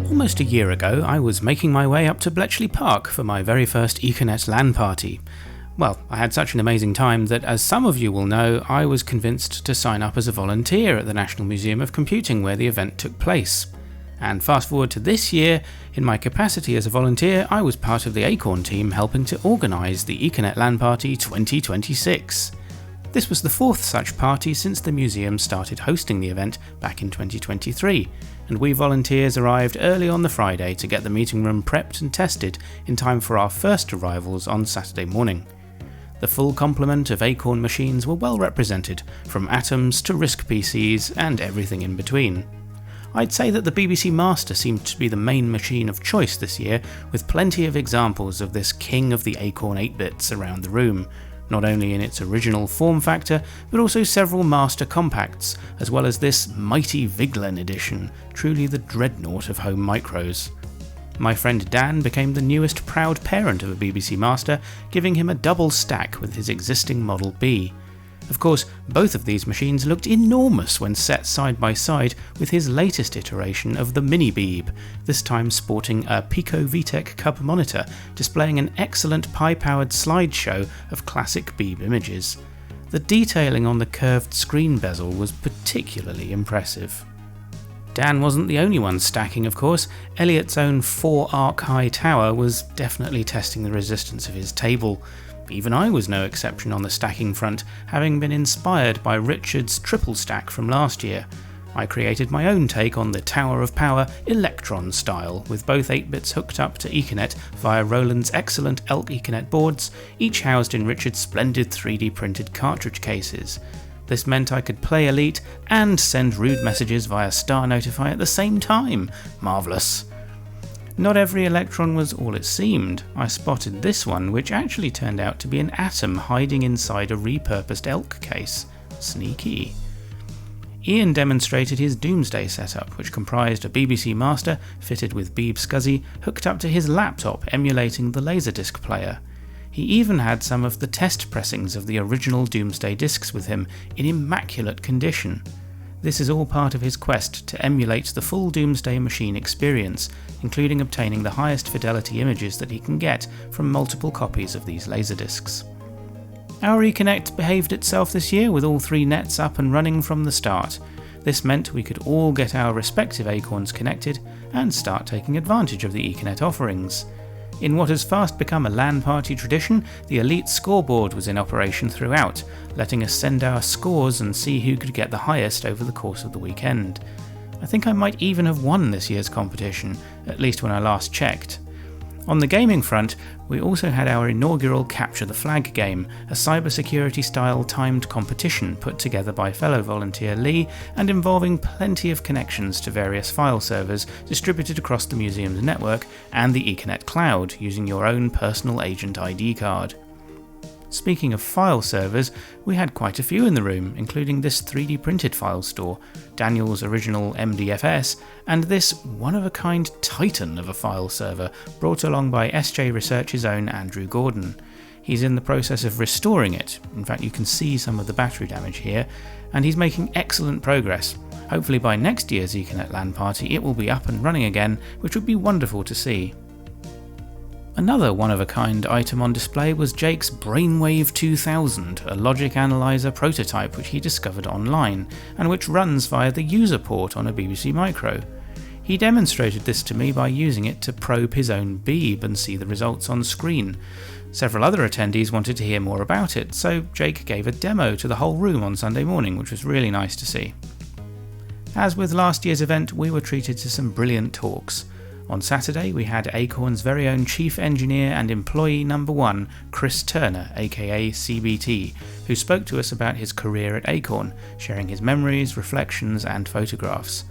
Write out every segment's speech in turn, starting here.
Almost a year ago, I was making my way up to Bletchley Park for my very first Econet LAN Party. Well, I had such an amazing time that, as some of you will know, I was convinced to sign up as a volunteer at the National Museum of Computing where the event took place. And fast forward to this year, in my capacity as a volunteer, I was part of the Acorn team helping to organise the Econet LAN Party 2026. This was the fourth such party since the museum started hosting the event back in 2023, and we volunteers arrived early on the Friday to get the meeting room prepped and tested in time for our first arrivals on Saturday morning. The full complement of Acorn machines were well represented, from Atoms to RISC PCs and everything in between. I'd say that the BBC Master seemed to be the main machine of choice this year, with plenty of examples of this king of the Acorn 8-bits around the room, not only in its original form factor, but also several Master compacts, as well as this mighty Vigeland edition, truly the dreadnought of home micros. My friend Dan became the newest proud parent of a BBC Master, giving him a double stack with his existing Model B. Of course, both of these machines looked enormous when set side by side with his latest iteration of the Mini Beeb, this time sporting a Picovitec Cub monitor, displaying an excellent Pi-powered slideshow of classic Beeb images. The detailing on the curved screen bezel was particularly impressive. Dan wasn't the only one stacking, of course. Elliot's own 4-arc high tower was definitely testing the resistance of his table. Even I was no exception on the stacking front, having been inspired by Richard's triple stack from last year. I created my own take on the Tower of Power Electron style, with both 8-bits hooked up to Econet via Roland's excellent Elk Econet boards, each housed in Richard's splendid 3D printed cartridge cases. This meant I could play Elite and send rude messages via Star Notify at the same time. Marvellous. Not every Electron was all it seemed. I spotted this one, which actually turned out to be an Atom hiding inside a repurposed Elk case. Sneaky. Ian demonstrated his Domesday setup, which comprised a BBC Master fitted with Beeb SCSI hooked up to his laptop emulating the Laserdisc player. He even had some of the test pressings of the original Domesday discs with him in immaculate condition. This is all part of his quest to emulate the full Domesday machine experience, including obtaining the highest fidelity images that he can get from multiple copies of these laserdiscs. Our Econet behaved itself this year with all 3 nets up and running from the start. This meant we could all get our respective Acorns connected and start taking advantage of the Econet offerings. In what has fast become a LAN party tradition, the Elite scoreboard was in operation throughout, letting us send our scores and see who could get the highest over the course of the weekend. I think I might even have won this year's competition, at least when I last checked. On the gaming front, we also had our inaugural Capture the Flag game, a cybersecurity-style timed competition put together by fellow volunteer Lee and involving plenty of connections to various file servers distributed across the museum's network and the Econet cloud using your own personal agent ID card. Speaking of file servers, we had quite a few in the room, including this 3D printed file store, Daniel's original MDFS, and this one-of-a-kind titan of a file server brought along by SJ Research's own Andrew Gordon. He's in the process of restoring it, in fact you can see some of the battery damage here, and he's making excellent progress. Hopefully by next year's Econet LAN Party it will be up and running again, which would be wonderful to see. Another one-of-a-kind item on display was Jake's Brainwave 2000, a logic analyzer prototype which he discovered online, and which runs via the user port on a BBC Micro. He demonstrated this to me by using it to probe his own Beeb and see the results on screen. Several other attendees wanted to hear more about it, so Jake gave a demo to the whole room on Sunday morning, which was really nice to see. As with last year's event, we were treated to some brilliant talks. On Saturday, we had Acorn's very own Chief Engineer and Employee Number 1, Chris Turner, aka CBT, who spoke to us about his career at Acorn, sharing his memories, reflections and photographs.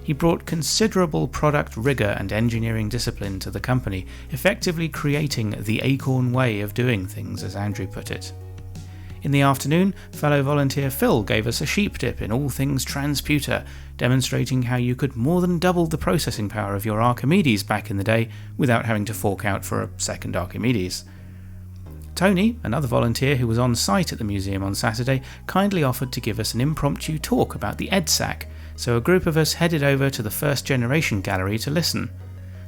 He brought considerable product rigour and engineering discipline to the company, effectively creating the Acorn way of doing things, as Andrew put it. In the afternoon, fellow volunteer Phil gave us a sheep dip in all things transputer, demonstrating how you could more than double the processing power of your Archimedes back in the day without having to fork out for a second Archimedes. Tony, another volunteer who was on site at the museum on Saturday, kindly offered to give us an impromptu talk about the EDSAC, so a group of us headed over to the First Generation Gallery to listen.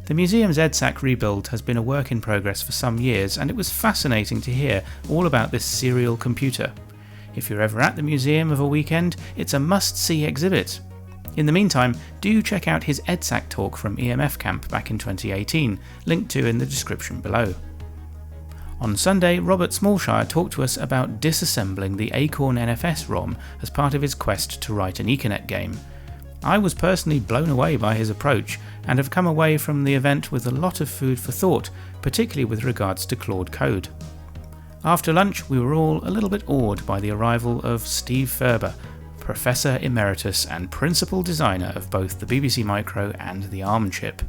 The museum's EDSAC rebuild has been a work in progress for some years, and it was fascinating to hear all about this serial computer. If you're ever at the museum of a weekend, it's a must-see exhibit. In the meantime, do check out his EDSAC talk from EMF Camp back in 2018, linked to in the description below. On Sunday, Robert Smallshire talked to us about disassembling the Acorn NFS ROM as part of his quest to write an Econet game. I was personally blown away by his approach, and have come away from the event with a lot of food for thought, particularly with regards to Claude Code. After lunch, we were all a little bit awed by the arrival of Steve Furber, Professor Emeritus and Principal Designer of both the BBC Micro and the ARM chip.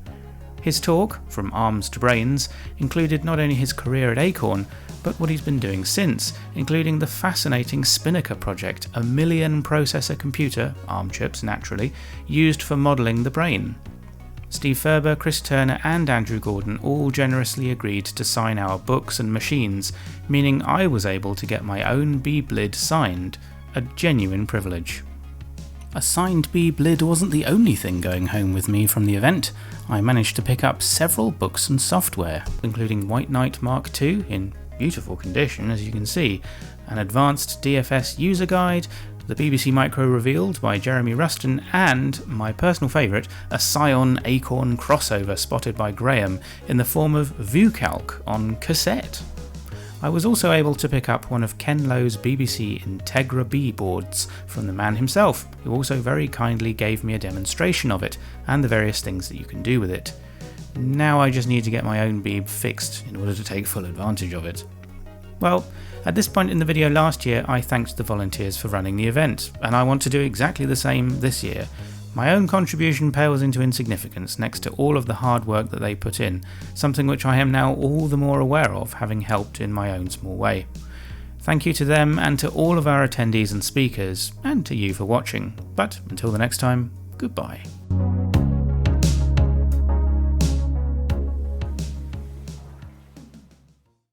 His talk, From Arms to Brains, included not only his career at Acorn, but what he's been doing since, including the fascinating Spinnaker project, a million processor computer, ARM chips naturally, used for modelling the brain. Steve Furber, Chris Turner and Andrew Gordon all generously agreed to sign our books and machines, meaning I was able to get my own BBLID signed, a genuine privilege. A signed BBLID wasn't the only thing going home with me from the event. I managed to pick up several books and software, including White Knight Mark II, in beautiful condition as you can see, an advanced DFS user guide, the BBC Micro Revealed by Jeremy Ruston, and, my personal favourite, a Scion Acorn crossover spotted by Graham in the form of VuCalc on cassette. I was also able to pick up one of Ken Lowe's BBC Integra B boards from the man himself, who also very kindly gave me a demonstration of it and the various things that you can do with it. Now I just need to get my own Beeb fixed in order to take full advantage of it. Well, at this point in the video last year I thanked the volunteers for running the event, and I want to do exactly the same this year. My own contribution pales into insignificance next to all of the hard work that they put in, something which I am now all the more aware of, having helped in my own small way. Thank you to them and to all of our attendees and speakers, and to you for watching, but until the next time, goodbye.